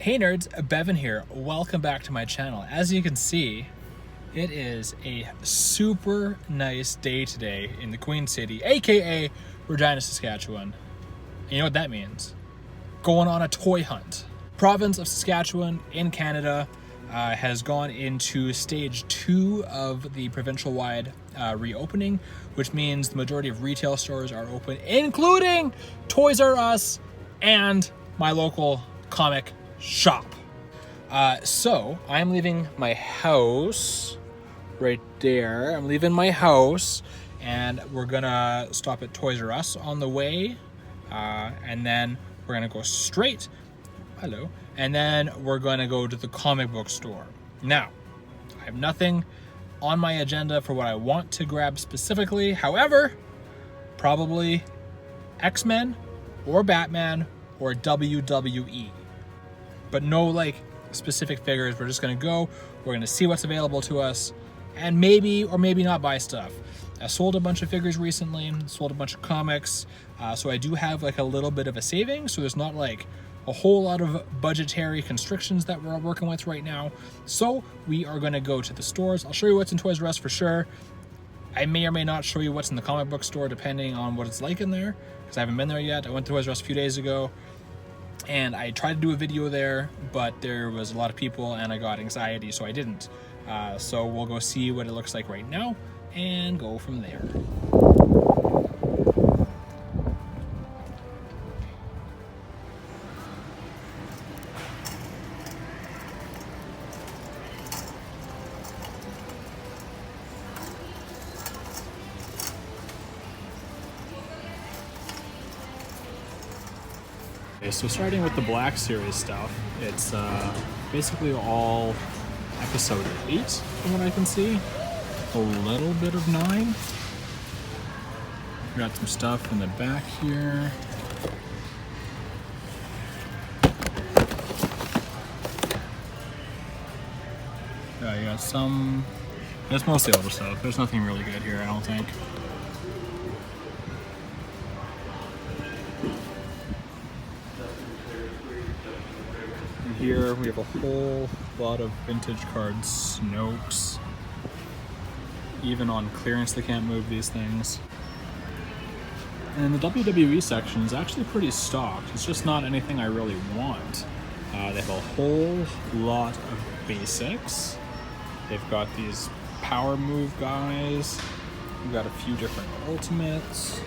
Hey nerds, Bevan here. Welcome back to my channel. As you can see, it is a super nice day today in the Queen City, aka Regina, Saskatchewan. And you know what that means? Going on a toy hunt. Province of Saskatchewan in Canada has gone into stage 2 of the provincial-wide reopening, which means the majority of retail stores are open, including Toys R Us and my local comic shop. So I'm leaving my house right there. I'm leaving my house and we're gonna stop at Toys R Us on the way, and then we're gonna go straight, and then we're gonna go to the comic book store. Now, I have nothing on my agenda for what I want to grab specifically. However, probably X-Men or Batman or WWE. But no like specific figures. We're just gonna go, we're gonna see what's available to us, and maybe or maybe not buy stuff. I sold a bunch of figures recently, sold a bunch of comics, so I do have like a little bit of a savings, so there's not like a whole lot of budgetary constrictions that we're working with right now. So we are gonna go to the stores. I'll show you what's in Toys R Us for sure. I may or may not show you what's in the comic book store depending on what it's like in there, because I haven't been there yet. I went to Toys R Us a few days ago, and I tried to do a video there, but there was a lot of people and I got anxiety, so I didn't. So we'll go see what it looks like right now and go from there. Okay, so starting with the Black Series stuff, it's basically all episode 8 from what I can see. A little bit of 9. Got some stuff in the back here. You got some, it's mostly older stuff. There's nothing really good here, I don't think. Here we have a whole lot of vintage cards, Snopes. Even on clearance they can't move these things. And the WWE section is actually pretty stocked. It's just not anything I really want. They have a whole lot of basics. They've got these power move guys. We've got a few different ultimates.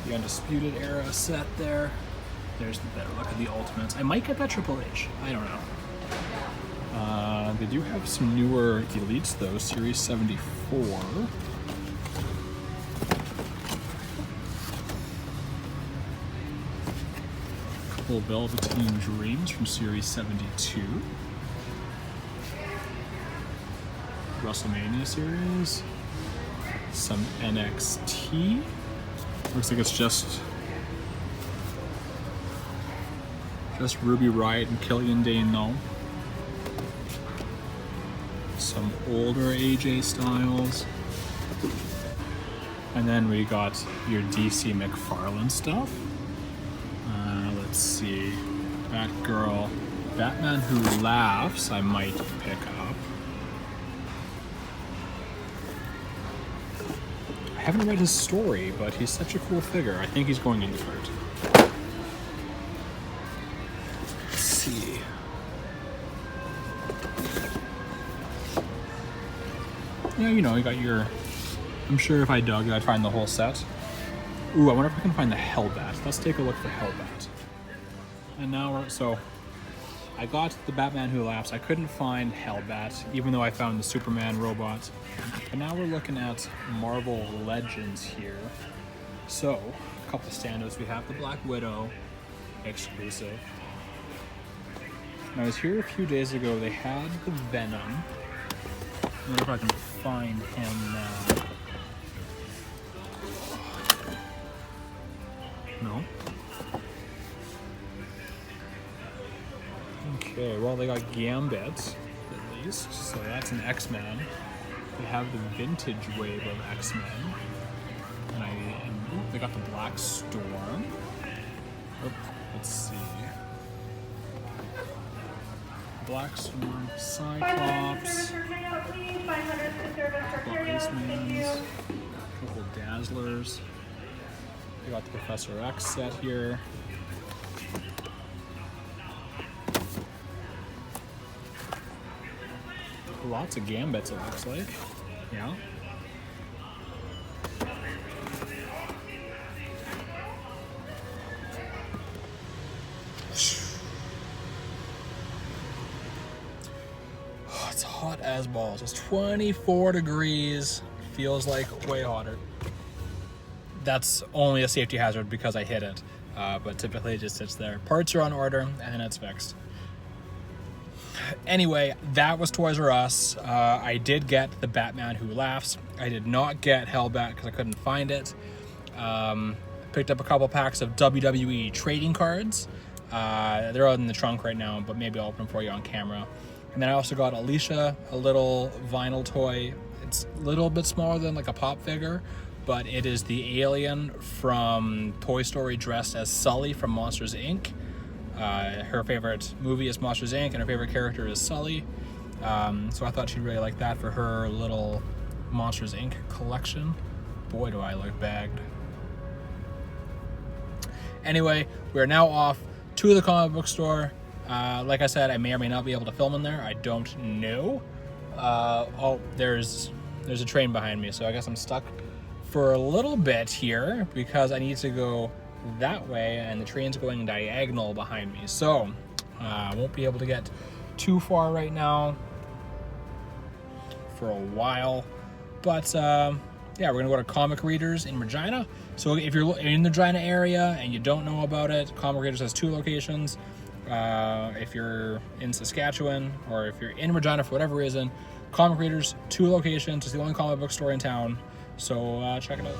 The Undisputed Era set there. There's the better look at the Ultimates. I might get that Triple H. I don't know. They do have some newer Elites though. Series 74. Couple Velveteen Dreams from Series 72. WrestleMania series. Some NXT. Looks like it's just Ruby Riott and Killian Dane. Some older AJ Styles. And then we got your DC McFarlane stuff. Let's see. Batgirl. Batman Who Laughs I might pick up. I haven't read his story, but he's such a cool figure. I think he's going in cart. See. Yeah, you know, you got your, I'm sure if I dug, I'd find the whole set. Ooh, I wonder if I can find the Hellbat. Let's take a look for Hellbat. And now we're, so I got the Batman Who Laughs. I couldn't find Hellbat, even though I found the Superman robot. But now we're looking at Marvel Legends here. So, a couple standouts. We have the Black Widow exclusive. I was here a few days ago. They had the Venom. I wonder if I can find him now. No. Okay, well they got Gambit at least, so that's an X-Men. They have the vintage wave of X-Men, and they got the Black Storm. Oh, let's see. Black Swarm, Cyclops, couple Icemans, couple Dazzlers. We got the Professor X set here. Lots of Gambits, it looks like. Yeah. Oh, it's hot as balls. It's 24 degrees. Feels like way hotter. That's only a safety hazard because I hit it. But typically it just sits there. Parts are on order and then it's fixed. Anyway, that was Toys R Us. I did get the Batman Who Laughs. I did not get Hellbat because I couldn't find it. Picked up a couple packs of WWE trading cards. They're out in the trunk right now, but maybe I'll open them for you on camera. And then I also got Alicia, a little vinyl toy. It's a little bit smaller than like a pop figure, but it is the alien from Toy Story dressed as Sully from Monsters, Inc. Her favorite movie is Monsters, Inc. and her favorite character is Sully. So I thought she'd really like that for her little Monsters, Inc. collection. Boy, do I look bagged. Anyway, we're now off to the comic book store. Like I said, I may or may not be able to film in there. I don't know. Oh, there's a train behind me, so I guess I'm stuck for a little bit here because I need to go that way and the train's going diagonal behind me, so I won't be able to get too far right now for a while, but yeah, we're gonna go to Comic Readers in Regina. So if you're in the Regina area and you don't know about it, Comic Readers has 2 locations. If you're in Saskatchewan or if you're in Regina for whatever reason, Comic Readers, 2 locations. It's the only comic book store in town, so check it out.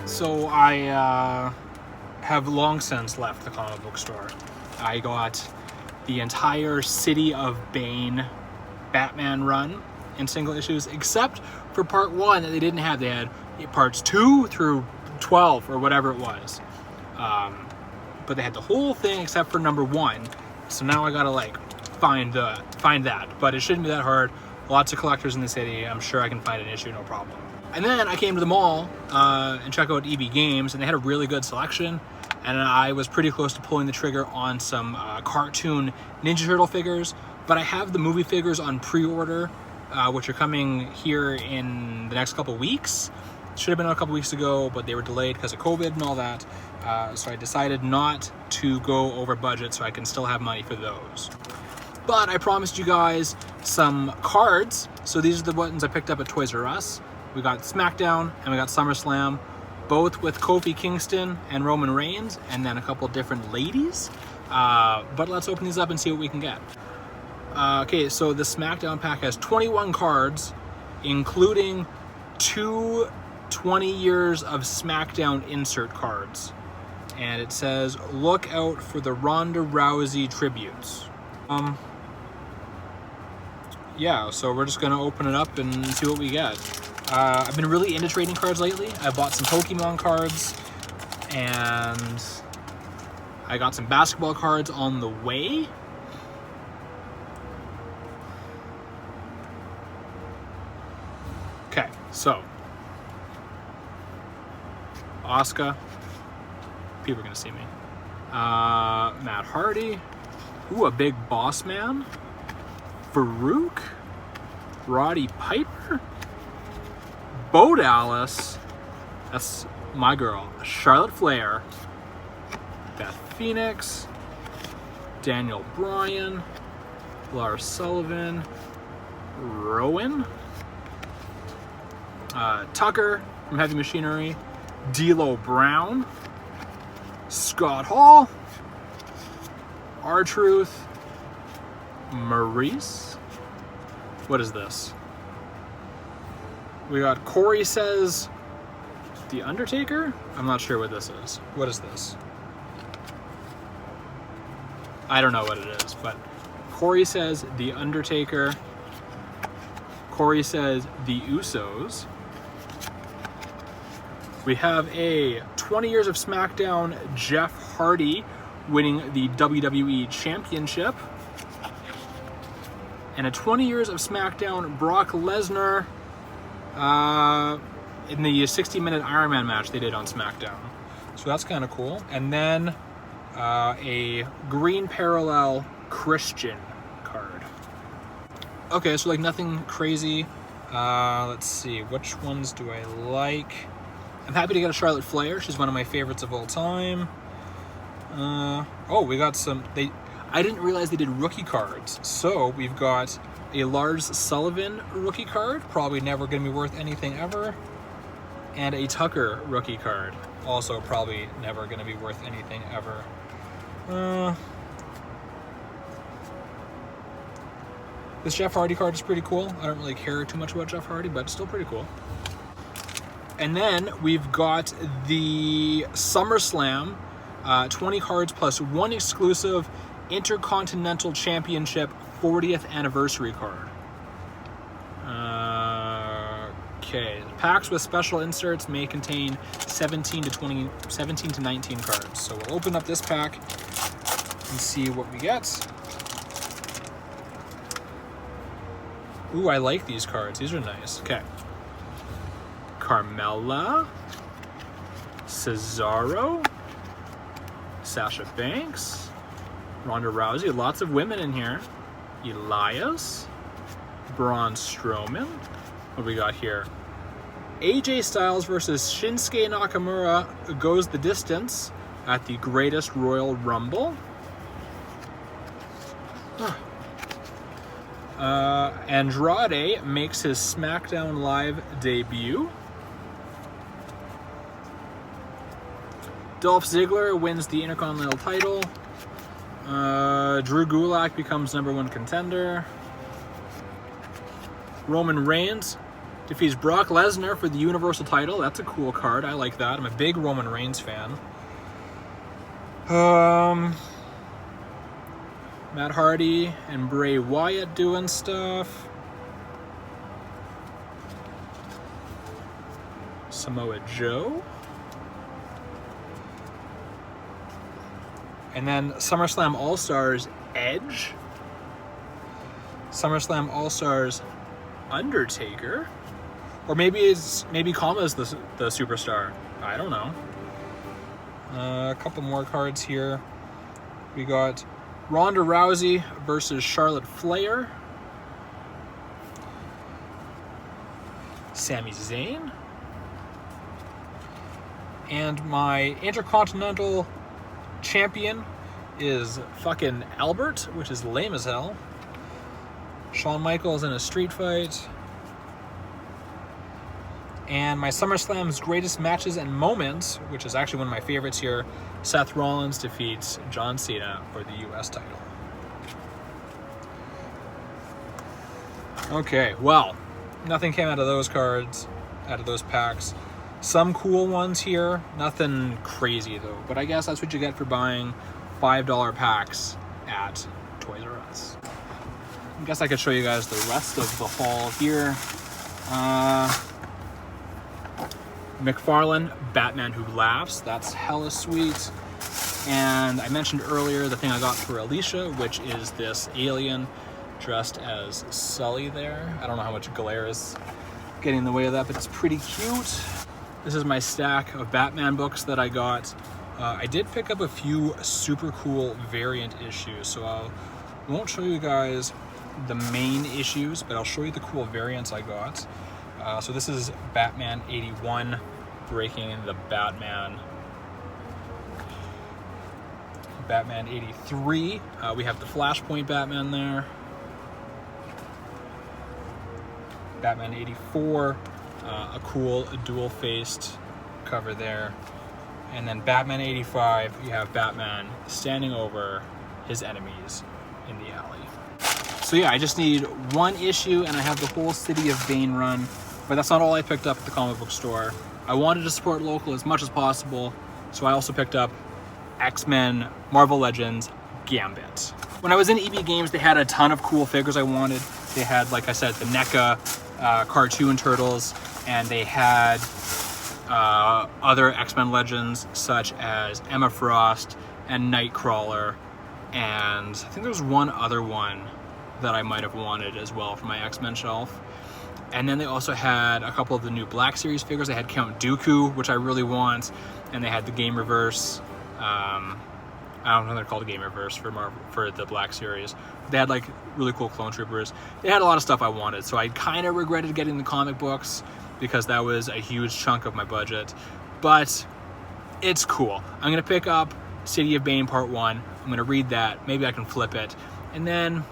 So I have long since left the comic book store. I got the entire City of Bane Batman run in single issues, except for part 1 that they didn't have. They had parts 2 through 12 or whatever it was. But they had the whole thing except for number 1. So now I gotta like find that. But it shouldn't be that hard. Lots of collectors in the city. I'm sure I can find an issue, no problem. And then I came to the mall and checked out EB Games, and they had a really good selection. and I was pretty close to pulling the trigger on some cartoon Ninja Turtle figures, but I have the movie figures on pre-order, which are coming here in the next couple weeks. Should have been out a couple weeks ago, but they were delayed because of COVID and all that. So I decided not to go over budget so I can still have money for those. But I promised you guys some cards. So these are the ones I picked up at Toys R Us. We got SmackDown and we got SummerSlam, both with Kofi Kingston and Roman Reigns, and then a couple different ladies. But let's open these up and see what we can get. Okay, so the SmackDown pack has 21 cards, including 2 20 years of SmackDown insert cards. And it says, look out for the Ronda Rousey tributes. Yeah, so we're just gonna open it up and see what we get. I've been really into trading cards lately. I bought some Pokemon cards, and I got some basketball cards on the way. Okay, so Asuka, people are gonna see me. Matt Hardy, ooh, a big boss man. Farouk, Roddy Piper, Bo Dallas, that's my girl, Charlotte Flair, Beth Phoenix, Daniel Bryan, Lars Sullivan, Rowan, Tucker from Heavy Machinery, D'Lo Brown, Scott Hall, R-Truth, Maurice. What is this? We got Corey Says The Undertaker? I'm not sure what this is. What is this? I don't know what it is, but Corey Says The Undertaker. Corey Says The Usos. We have a 20 years of SmackDown Jeff Hardy winning the WWE Championship. And a 20 years of SmackDown Brock Lesnar in the 60-minute Iron Man match they did on SmackDown. So that's kind of cool. And then a green parallel Christian card. Okay, so like nothing crazy. Let's see, which ones do I like? I'm happy to get a Charlotte Flair. She's one of my favorites of all time. Oh, we got some... I didn't realize they did rookie cards. So we've got a Lars Sullivan rookie card, probably never going to be worth anything ever. And a Tucker rookie card, also probably never going to be worth anything ever. This Jeff Hardy card is pretty cool. I don't really care too much about Jeff Hardy, but it's still pretty cool. And then we've got the SummerSlam 20 cards plus 1 exclusive Intercontinental Championship 40th anniversary card. Okay, packs with special inserts may contain 17 to 19 cards. So we'll open up this pack and see what we get. Ooh, I like these cards. These are nice. Okay. Carmella, Cesaro, Sasha Banks, Ronda Rousey, lots of women in here. Elias, Braun Strowman. What do we got here? AJ Styles versus Shinsuke Nakamura goes the distance at the Greatest Royal Rumble. Andrade makes his SmackDown Live debut. Dolph Ziggler wins the Intercontinental title. Drew Gulak becomes #1 contender. Roman Reigns defeats Brock Lesnar for the Universal title. That's a cool card. I like that. I'm a big Roman Reigns fan. Matt Hardy and Bray Wyatt doing stuff. Samoa Joe. And then SummerSlam All-Stars Edge. SummerSlam All-Stars Undertaker. Or maybe Kama is the superstar. I don't know. A couple more cards here. We got Ronda Rousey versus Charlotte Flair. Sami Zayn. And my Intercontinental Champion is fucking Albert, which is lame as hell. Shawn Michaels in a street fight. And my SummerSlam's greatest matches and moments, which is actually one of my favorites here, Seth Rollins defeats John Cena for the US title. Okay, well, nothing came out of those cards, out of those packs. Some cool ones here, nothing crazy though, but I guess that's what you get for buying $5 packs at Toys R Us. I guess I could show you guys the rest of the haul here. McFarlane, Batman Who Laughs, that's hella sweet. And I mentioned earlier the thing I got for Alicia, which is this alien dressed as Sully there. I don't know how much glare is getting in the way of that, but it's pretty cute. This is my stack of Batman books that I got. I did pick up a few super cool variant issues, so I won't show you guys the main issues, but I'll show you the cool variants I got. So this is Batman 81, breaking the Batman. Batman 83, we have the Flashpoint Batman there. Batman 84, a cool dual-faced cover there. And then Batman 85, you have Batman standing over his enemies in the alley. So yeah, I just need one issue and I have the whole City of Bane run, but that's not all I picked up at the comic book store. I wanted to support local as much as possible, so I also picked up X-Men Marvel Legends Gambit. When I was in EB Games, they had a ton of cool figures I wanted. They had, like I said, the NECA cartoon turtles, and they had other X-Men Legends such as Emma Frost and Nightcrawler, and I think there was one other one that I might have wanted as well for my X-Men shelf. And then they also had a couple of the new Black Series figures. They had Count Dooku, which I really want, and they had the Game Reverse. I don't know if they're called Game Reverse for the Black Series. They had like really cool Clone Troopers. They had a lot of stuff I wanted, so I kind of regretted getting the comic books because that was a huge chunk of my budget. But it's cool. I'm gonna pick up City of Bane Part 1. I'm gonna read that. Maybe I can flip it, and then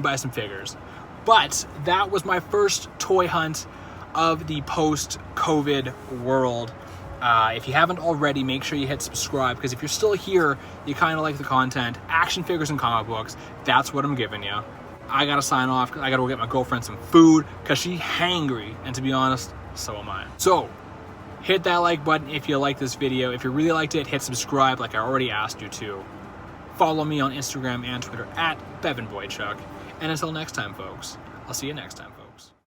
buy some figures. But that was my first toy hunt of the post-COVID world. If you haven't already, make sure you hit subscribe, because if you're still here, you kind of like the content, action figures and comic books, that's what I'm giving you. I gotta sign off, because I gotta go get my girlfriend some food, because she's hangry, and to be honest, so am I. So, hit that like button if you like this video. If you really liked it, hit subscribe like I already asked you to. Follow me on Instagram and Twitter at BevanBoyChuck. And until next time, folks, I'll see you next time.